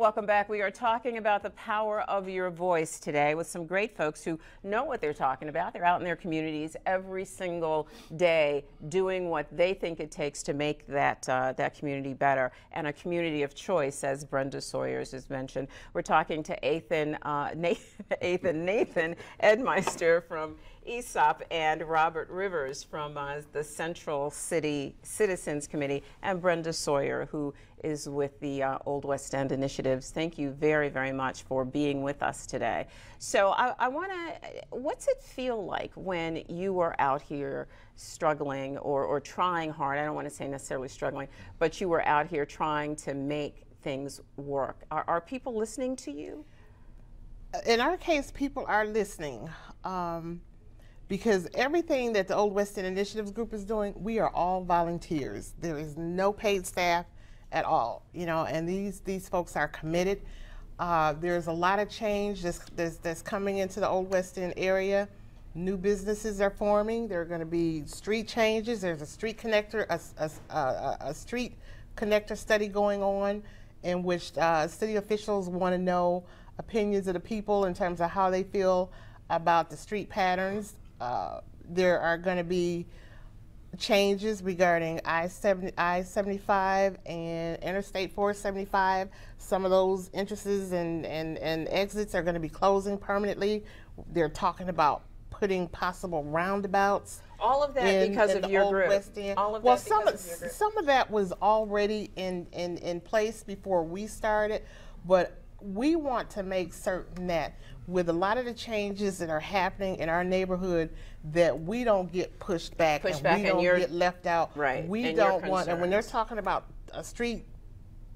Welcome back. We are talking about the power of your voice today with some great folks who know what they're talking about. They're out in their communities every single day doing what they think it takes to make that community better and a community of choice, as Brenda Sawyers has mentioned. We're talking to Nathan Edmeister from ESOP and Robert Rivers from the Central City Citizens Committee, and Brenda Sawyer, who is with the Old West End Initiatives. Thank you very, very much for being with us today. So I want to, what's it feel like when you are out here struggling or trying hard? I don't want to say necessarily struggling, but you were out here trying to make things work. Are people listening to you? In our case, people are listening. Because everything that the Old West End Initiatives group is doing, we are all volunteers. There is no paid staff at all, you know, and these folks are committed. There's a lot of change that's coming into the Old West End area. New businesses are forming. There are going to be street changes. There's a street connector, a street connector study going on, in which city officials want to know opinions of the people in terms of how they feel about the street patterns. There are going to be changes regarding I-75 and Interstate 475. Some of those entrances and exits are going to be closing permanently. They're talking about putting possible roundabouts. All of that because of your group. All of that because of your group. Some of that was already in place before we started, but we want to make certain that with a lot of the changes that are happening in our neighborhood, that we don't get pushed back and we don't get left out. Right. We don't want, and when they're talking about street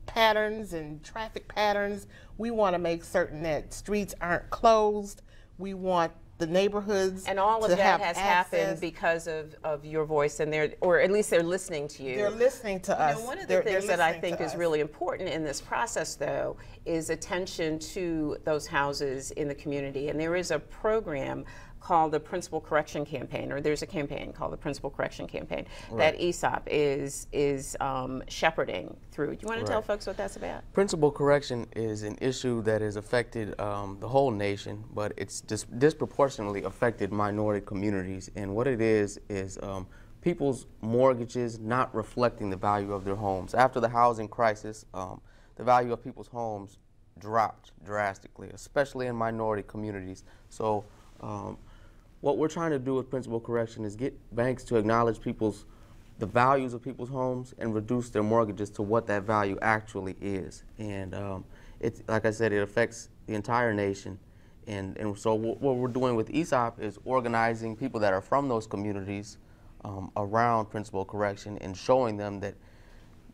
patterns and traffic patterns, we want to make certain that streets aren't closed. We want the neighborhoods and all of to that have has access. happened because of your voice, and or at least they're listening to you. They're listening to us. One of the things that I think is really important in this process, though, is attention to those houses in the community. And there is a program called the Principal Correction Campaign, or there's a campaign called the Principal Correction Campaign that ESOP is shepherding through. Do you want to tell folks what that's about? Principal correction is an issue that has affected the whole nation, but it's disproportionately affected minority communities. And what it is people's mortgages not reflecting the value of their homes. After the housing crisis, the value of people's homes dropped drastically, especially in minority communities. So what we're trying to do with principal correction is get banks to acknowledge the values of people's homes and reduce their mortgages to what that value actually is. And it's, like I said, it affects the entire nation. And so what we're doing with ESOP is organizing people that are from those communities around principal correction and showing them that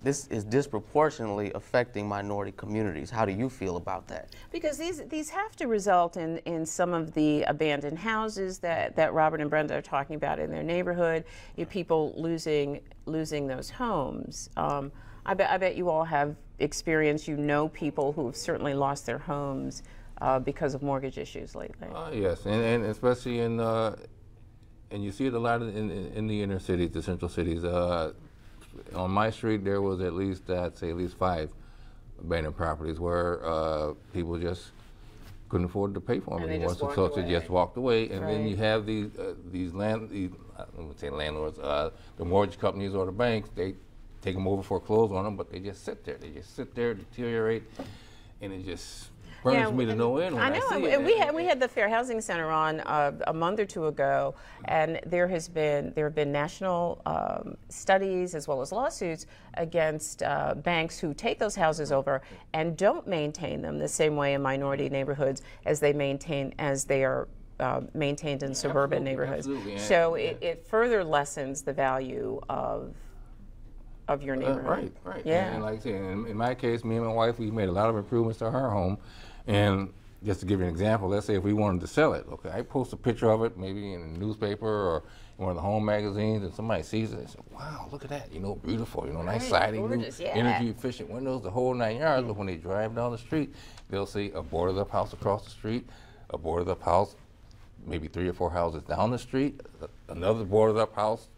this is disproportionately affecting minority communities. How do you feel about that? Because these have to result in some of the abandoned houses that Robert and Brenda are talking about in their neighborhood, people losing those homes. I bet you all have experience, you know people who have certainly lost their homes because of mortgage issues lately. Yes, and especially in, and you see it a lot in the inner cities, the central cities. On my street, there was at least, I'd say at least 5 abandoned properties where people just couldn't afford to pay for them anymore, so they just walked away. And then you have these I wouldn't say landlords, the mortgage companies or the banks, they take them over, foreclose on them, but they just sit there. They just sit there, deteriorate, and it just burns me to no end when I see it. We had the Fair Housing Center on a month or two ago, and there have been national studies as well as lawsuits against banks who take those houses over and don't maintain them the same way in minority neighborhoods as they are maintained in suburban neighborhoods. So it further lessens the value of your neighborhood. Right. Yeah. And like I said, in my case, me and my wife, we made a lot of improvements to our home. And just to give you an example, let's say if we wanted to sell it, okay, I post a picture of it maybe in a newspaper or in one of the home magazines, and somebody sees it and says, wow, look at that, beautiful, nice siding, energy efficient windows, the whole 9 yards. But when they drive down the street, they'll see a boarded up house across the street, a boarded up house maybe 3 or 4 houses down the street, another boarded up house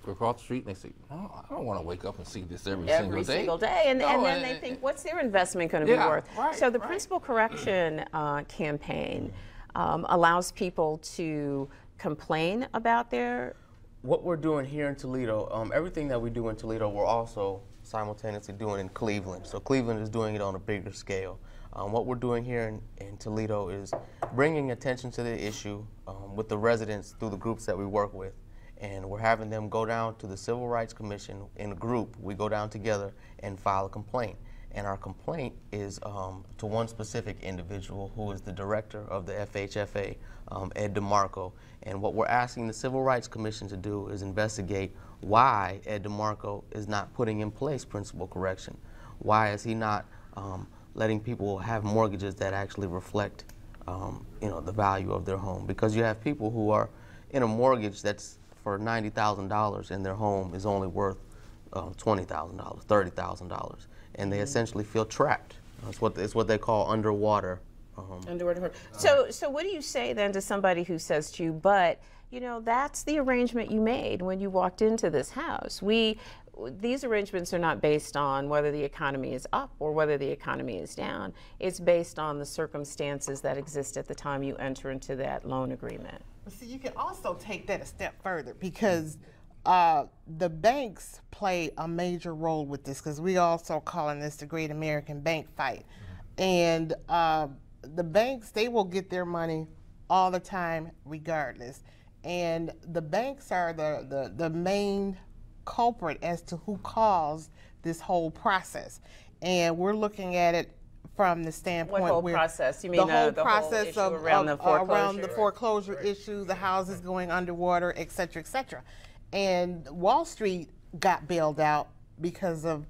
across the street and they say, no, I don't want to wake up and see this every Every single day. And, No, and then they think, what's their investment going to be Yeah, worth? right, So the right. Principal Correction campaign allows people to complain about their. What we're doing here in Toledo, everything that we do in Toledo, we're also simultaneously doing in Cleveland. So Cleveland is doing it on a bigger scale. What we're doing here in Toledo is bringing attention to the issue with the residents through the groups that we work with. And we're having them go down to the Civil Rights Commission in a group. We go down together and file a complaint. And our complaint is to one specific individual who is the director of the FHFA, Ed DeMarco. And what we're asking the Civil Rights Commission to do is investigate why Ed DeMarco is not putting in place principal correction. Why is he not letting people have mortgages that actually reflect the value of their home? Because you have people who are in a mortgage that's for $90,000 and their home is only worth $20,000, $30,000. And they essentially feel trapped. It's what they call underwater. Underwater. So what do you say then to somebody who says to you, but that's the arrangement you made when you walked into this house. These arrangements are not based on whether the economy is up or whether the economy is down. It's based on the circumstances that exist at the time you enter into that loan agreement. But see, you can also take that a step further because the banks play a major role with this because we also calling this the Great American Bank Fight. And the banks, they will get their money all the time regardless. And the banks are the main culprit as to who caused this whole process. And we're looking at it from the standpoint What whole where process? You mean the whole the process whole issue around the foreclosure? around the foreclosure issue, the houses going underwater, et cetera, et cetera. And Wall Street got bailed out because of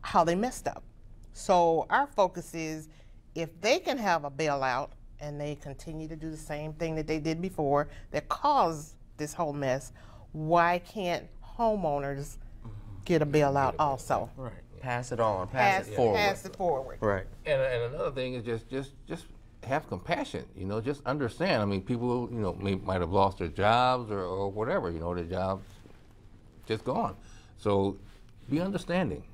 how they messed up. So our focus is if they can have a bailout and they continue to do the same thing that they did before that caused this whole mess, why can't homeowners get a bailout also? Right. Pass it on. Pass it forward. Pass it forward. Right. And another thing is just have compassion. Just understand. I mean, people might have lost their jobs or whatever. Their jobs just gone. So be understanding.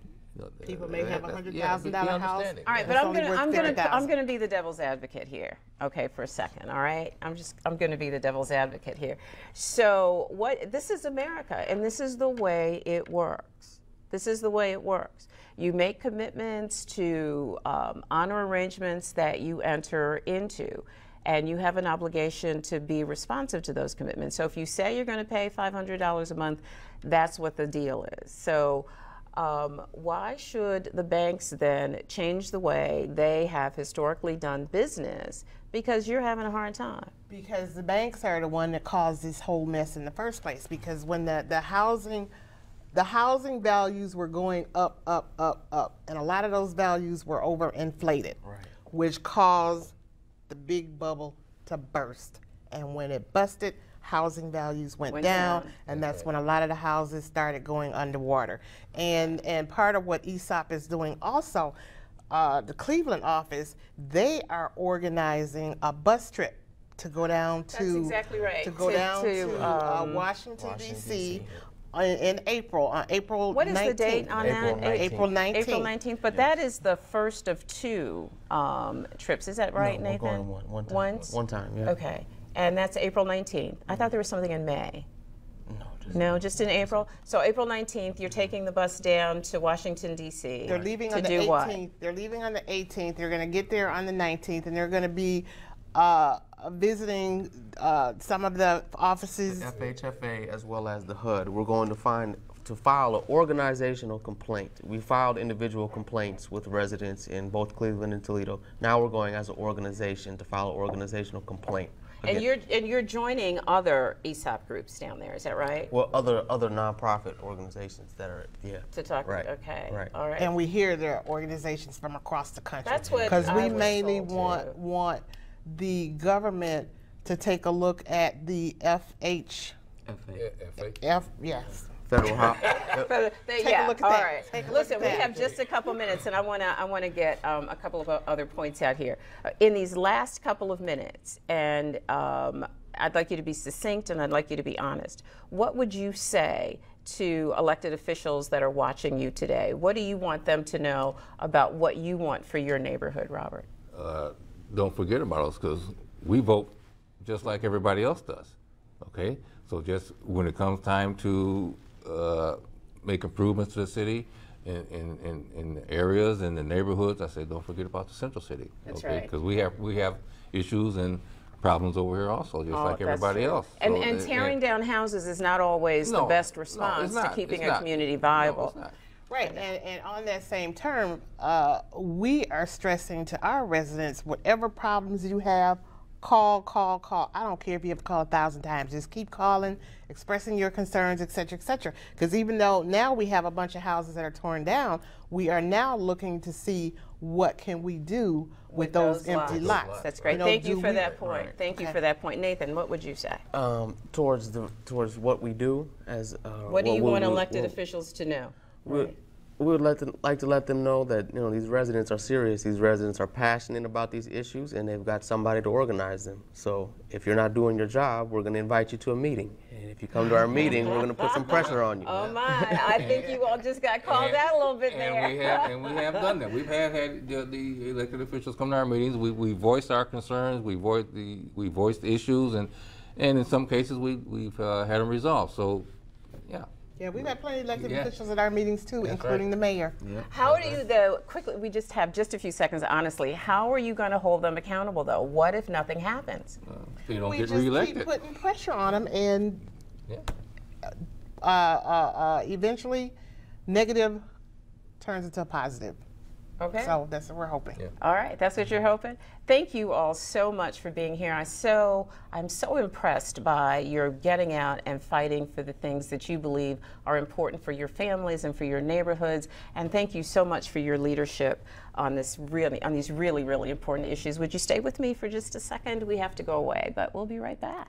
People may have $100,000 be house. understanding. All right, but It's I'm only worth going $30,000. to be the devil's advocate here, okay, for a second. All right, I'm going to be the devil's advocate here. So this is America, and this is the way it works. This is the way it works. You make commitments to honor arrangements that you enter into, and you have an obligation to be responsive to those commitments. So if you say you're going to pay $500 a month, that's what the deal is. So why should the banks then change the way they have historically done business because you're having a hard time? Because the banks are the one that caused this whole mess in the first place. Because when the housing values were going up, and a lot of those values were overinflated, Right. which caused the big bubble to burst. And when it busted, housing values went down, and that's when a lot of the houses started going underwater. And part of what ESOP is doing also, the Cleveland office, they are organizing a bus trip to go down to That's exactly right. to go down to Washington D.C. in April, on April 19th. What is the date on April that? 19th. April 19th. April 19th, but that is the first of two trips. Is that right, No, we're Nathan? going one time. Once? One time, yeah. Okay, and that's April 19th. I thought there was something in May. No, just in April. So April 19th, you're taking the bus down to Washington D.C. They're leaving to on the do 18th. what? They're leaving on the 18th. They're going to get there on the 19th, and they're going to be visiting some of the offices. FHFA as well as the HUD. We're going to file an organizational complaint. We filed individual complaints with residents in both Cleveland and Toledo. Now we're going as an organization to file an organizational complaint. And you're joining other ESOP groups down there, is that right? Well, other nonprofit organizations that are, yeah. To talk, right. Okay, Right. all right. And we hear there are organizations from across the country. That's what because I we was mainly told, want the government to take a look at the yes. Federal House. Take a look at all that. right. Take a look Listen, at we that. have just a couple minutes, and I want to get a couple of other points out here. In these last couple of minutes, and I'd like you to be succinct and I'd like you to be honest. What would you say to elected officials that are watching you today? What do you want them to know about what you want for your neighborhood, Robert? Don't forget about us, because we vote just like everybody else does. Okay, so just when it comes time to make improvements to the city in the areas and the neighborhoods, I say don't forget about the central city. That's okay? right. Because we have issues and problems over here also, just like That's everybody true. else. And, So, and tearing down houses is not always the No, best no, response it's to not. keeping It's a not. community No, viable. it's not. Right, and on that same term, we are stressing to our residents, whatever problems you have, call. I don't care if you have to call 1,000 times. Just keep calling, expressing your concerns, et cetera, because even though now we have a bunch of houses that are torn down, we are now looking to see what can we do with those empty lots. That's great. You know, Thank you do for we- that point. Thank you for that point. Nathan, what would you say? Towards what we do as What do you want elected what- officials to know? We would like to let them know that these residents are serious. These residents are passionate about these issues, and they've got somebody to organize them. So if you're not doing your job, we're going to invite you to a meeting. And if you come to our meeting, we're going to put some pressure on you. Oh my! I think you all just got called out a little bit there. And we have done that. We've had the elected officials come to our meetings. We voiced our concerns. We voiced the issues, and in some cases we've had them resolved. So, yeah. Yeah, we've had plenty of elected Yeah. officials at our meetings too, including the mayor. Yeah. How do you, though, quickly, we just have just a few seconds, honestly, how are you going to hold them accountable, though? What if nothing happens? They don't We get just reelected. keep putting pressure on them, and Yeah. eventually, negative turns into a positive. Okay. So that's what we're hoping. Yeah. All right, that's what you're hoping. Thank you all so much for being here. I'm so impressed by your getting out and fighting for the things that you believe are important for your families and for your neighborhoods. And thank you so much for your leadership on these really important issues. Would you stay with me for just a second? We have to go away, but we'll be right back.